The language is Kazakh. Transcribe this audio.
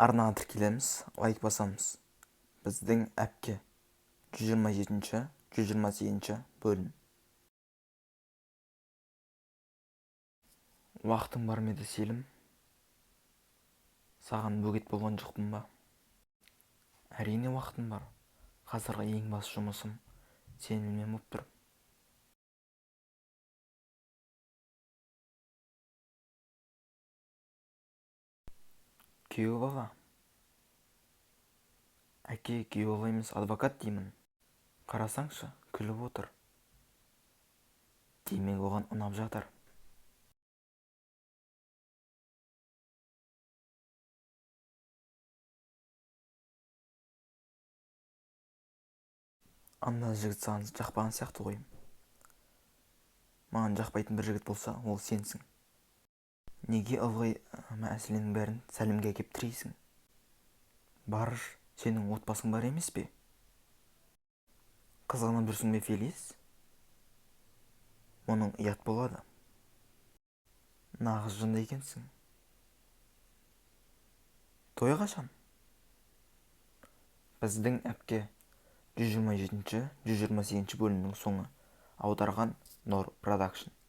арнаға тіркелеміз, лайк басамыз. Біздің әпке 127-128 бөлім. Уақытың бар ма еді, селім? Саған бөгет болған жоқпын ба? Әрине уақытым бар. Қазіргі ең басты жұмысым сенімен боп тұр. Күйеу бала. Әке, күйеу бала емес, адвокат деймін. Қарасаңшы, күліп отыр. Демек оған ұнап жатыр. Анда жігіт саған жақпаған сияқты ғой. Маған жақпайтын бір жігіт болса, ол сенсің. Неге ылғи мәселенің бәрін сәлімге әкеп тірейсің? Барыш, сенің отбасың бар емес пе? Қызғанып жүрсің бе, Фелис? Оның ұят болады. Нағыз жынды екенсің. Той қашан? Біздің әпке 127-128 бөлімнің соңы. Аударған Нор Продакшн.